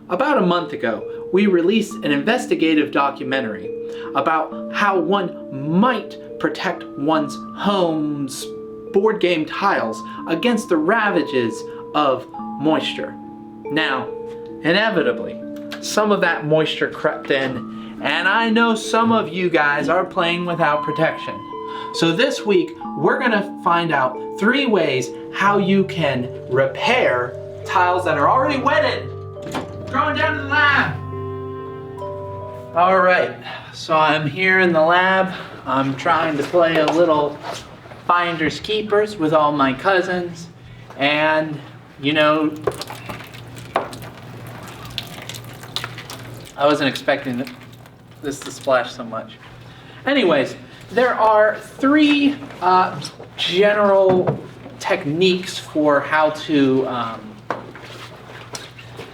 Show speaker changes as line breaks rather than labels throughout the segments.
About a month ago, we released an investigative documentary about how one might protect one's home's board game tiles against the ravages of moisture. Now, inevitably, some of that moisture crept in, and I know some of you guys are playing without protection. So this week, we're gonna find out 3 ways how you can repair tiles that are already wetted. Going down to the lab. All right, so I'm here in the lab. I'm trying to play a little finders keepers with all my cousins. And, you know, I wasn't expecting this to splash so much. Anyways, there are 3 general techniques for how to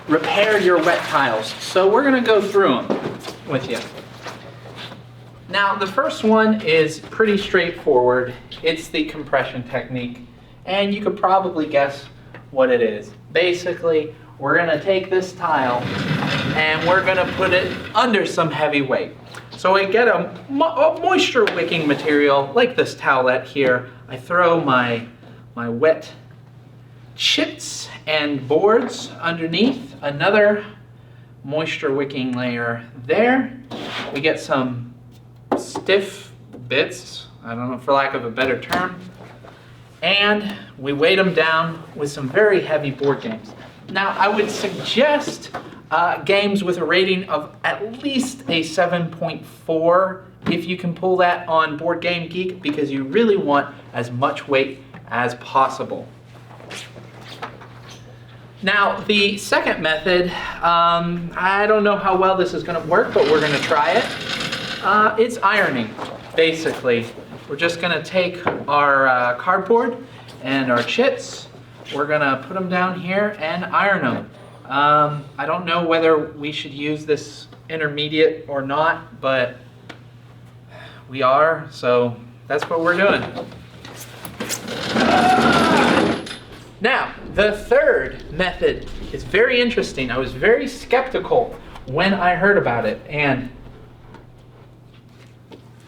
repair your wet tiles. So we're gonna go through them with you. Now, the first one is pretty straightforward. It's the compression technique, and you could probably guess what it is. Basically, we're gonna take this tile and we're gonna put it under some heavy weight. So I get a moisture wicking material like this towelette here. I throw my wet chips and boards underneath, another moisture wicking layer there. We get some stiff bits, I don't know, for lack of a better term, and we weight them down with some very heavy board games. Now, I would suggest games with a rating of at least a 7.4 if you can pull that on Board Game Geek, because you really want as much weight as possible. Now, the second method, I don't know how well this is going to work, but we're going to try it. It's ironing, basically. We're just going to take our cardboard and our chits. We're going to put them down here and iron them. I don't know whether we should use this intermediate or not, but we are, so that's what we're doing. Now, the third method is very interesting. I was very skeptical when I heard about it, and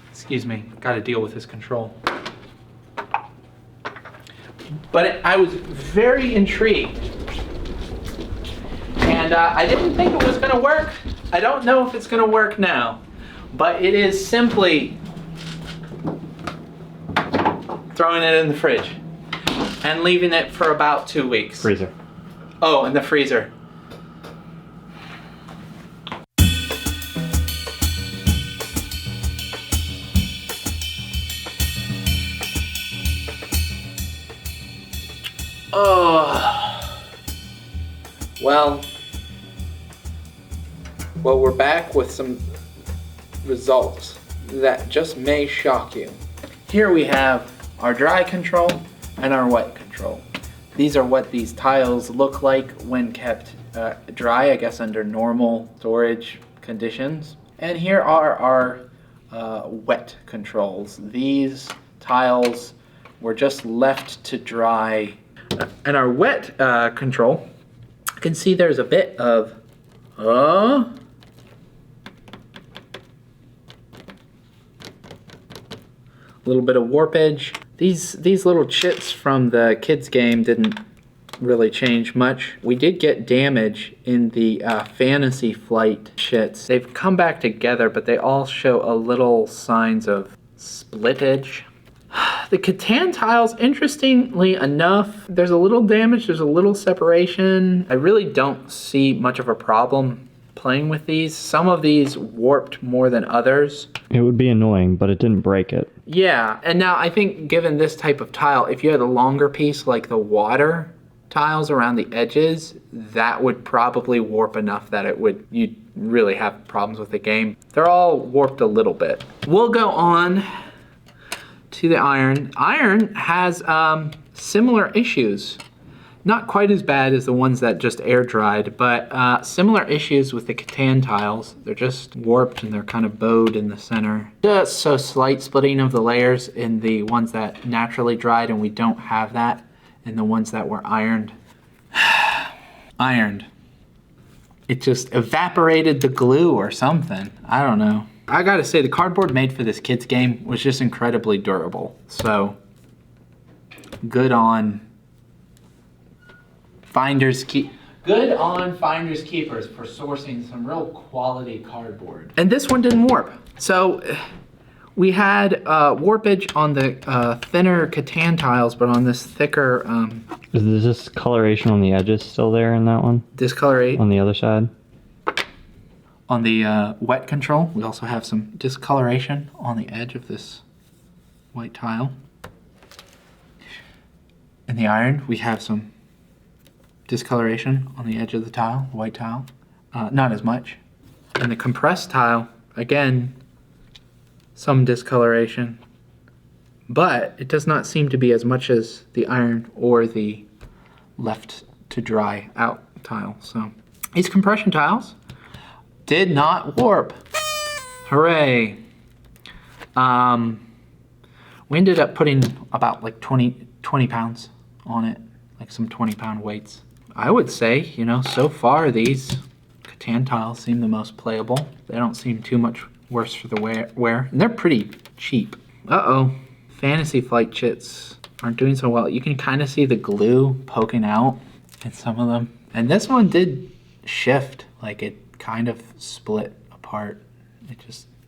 excuse me, got to deal with this control. But I was very intrigued, and I didn't think it was going to work. I don't know if it's going to work now, but it is simply throwing it in the fridge and leaving it for about 2 weeks.
Freezer.
Oh, in the freezer. Oh. Well, we're back with some results that just may shock you. Here we have our dry control and our wet control. These are what these tiles look like when kept dry, I guess under normal storage conditions. And here are our wet controls. These tiles were just left to dry. And our wet control, you can see there's a bit of a little bit of warpage. These little chips from the kids game didn't really change much. We did get damage in the Fantasy Flight chits. They've come back together, but they all show a little signs of splittage. The Catan tiles, interestingly enough, there's a little damage, there's a little separation. I really don't see much of a problem playing with these. Some of these warped more than others.
It would be annoying, but it didn't break it.
Yeah, and now I think given this type of tile, if you had a longer piece like the water tiles around the edges, that would probably warp enough that you'd really have problems with the game. They're all warped a little bit. We'll go on to the iron. Iron has similar issues. Not quite as bad as the ones that just air dried, but similar issues with the Catan tiles. They're just warped and they're kind of bowed in the center. Just so slight splitting of the layers in the ones that naturally dried, and we don't have that in the ones that were ironed. Ironed. it just evaporated the glue or something. I don't know. I gotta say, the cardboard made for this kids game was just incredibly durable. So, good on Good on Finders Keepers for sourcing some real quality cardboard. And this one didn't warp. So, we had warpage on the thinner Catan tiles, but on this thicker...
Is the discoloration on the edges still there in that one?
Discolorate.
On the other side?
On the wet control, we also have some discoloration on the edge of this white tile. In the iron, we have some discoloration on the edge of the tile, white tile. Not as much. In the compressed tile, again, some discoloration. But it does not seem to be as much as the iron or the left to dry out tile. So these compression tiles did not warp. Hooray. We ended up putting about like 20 pounds on it, like some 20-pound weights. I would say, you know, so far these Catan tiles seem the most playable. They don't seem too much worse for the wear. And they're pretty cheap. Uh-oh. Fantasy Flight chits aren't doing so well. You can kind of see the glue poking out in some of them. And this one did shift, like it kind of split apart.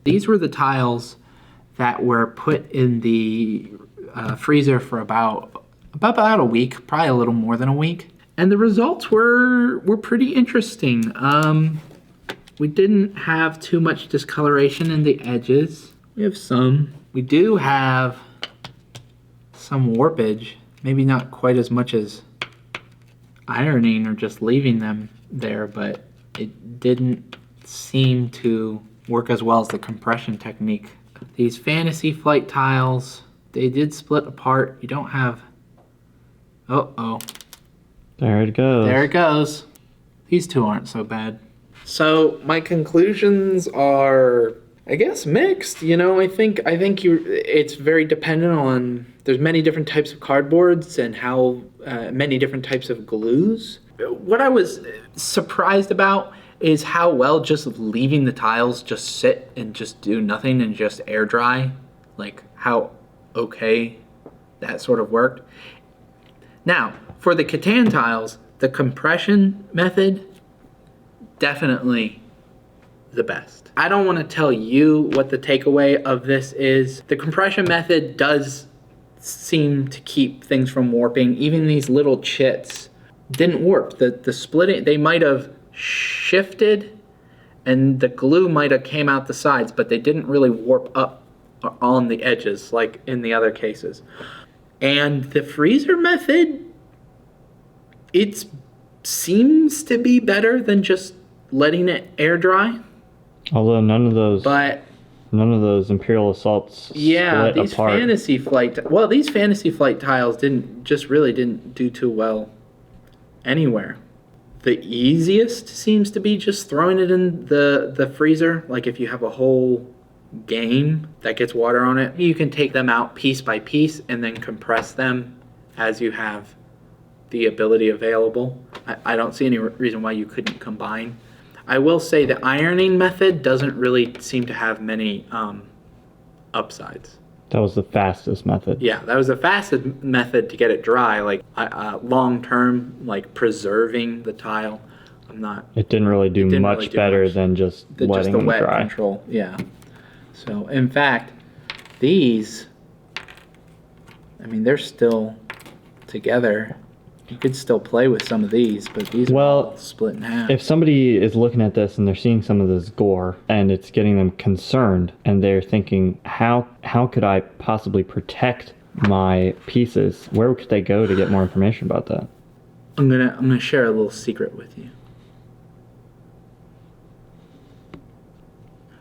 These were the tiles that were put in the freezer for about a week, probably a little more than a week. And the results were pretty interesting. We didn't have too much discoloration in the edges. We have some. We do have some warpage, maybe not quite as much as ironing or just leaving them there, but it didn't seem to work as well as the compression technique. These Fantasy Flight tiles, they did split apart. You don't have... Uh-oh.
There it goes.
There it goes. These two aren't so bad. So my conclusions are, I guess, mixed. You know, I think it's very dependent on, there's many different types of cardboards and how many different types of glues. What I was surprised about is how well just leaving the tiles just sit and just do nothing and just air dry, like how okay that sort of worked. Now, for the Catan tiles, the compression method, definitely the best. I don't want to tell you what the takeaway of this is. The compression method does seem to keep things from warping. Even these little chits didn't warp. The splitting, they might have shifted and the glue might have came out the sides, but they didn't really warp up on the edges like in the other cases. And the freezer method, it seems to be better than just letting it air dry.
Although none of those Imperial Assaults split
these
apart.
Fantasy Flight tiles didn't do too well anywhere. The easiest seems to be just throwing it in the freezer. Like if you have a whole game that gets water on it, you can take them out piece by piece and then compress them as you have the ability available. I don't see any reason why you couldn't combine. I will say the ironing method doesn't really seem to have many upsides.
That was the fastest method.
Yeah, that was the fastest method to get it dry. Like long term, like preserving the tile.
It didn't really do much better than just letting them
wet
dry.
Control. Yeah. So in fact, these, I mean, they're still together. You could still play with some of these, but these are all split in half.
If somebody is looking at this and they're seeing some of this gore and it's getting them concerned and they're thinking, how could I possibly protect my pieces? Where could they go to get more information about that?
I'm gonna share a little secret with you.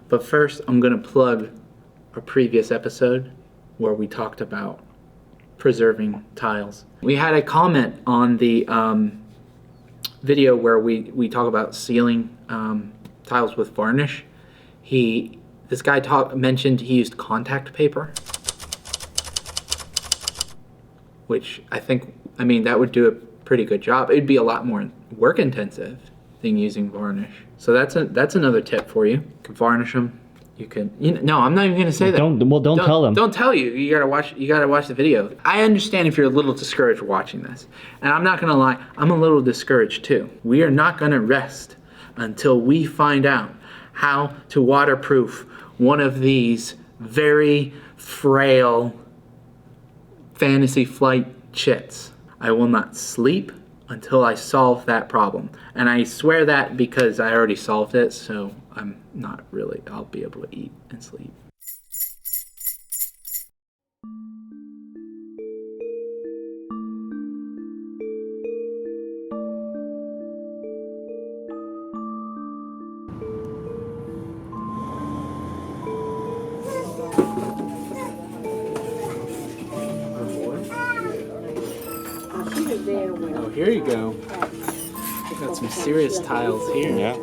But first, I'm gonna plug a previous episode where we talked about preserving tiles. We had a comment on the video where we talk about sealing tiles with varnish. This guy mentioned he used contact paper, which I mean that would do a pretty good job. It'd be a lot more work intensive, than using varnish. So that's another tip for you. You can varnish them. You can. No, I'm not even gonna say that.
Don't tell them.
Don't tell you. You gotta watch the video. I understand if you're a little discouraged watching this, and I'm not gonna lie. I'm a little discouraged too. We are not gonna rest until we find out how to waterproof one of these very frail Fantasy Flight chits. I will not sleep until I solve that problem. And I swear that because I already solved it, so I'll be able to eat and sleep. Oh, here you go. Got some serious tiles here.
Yeah.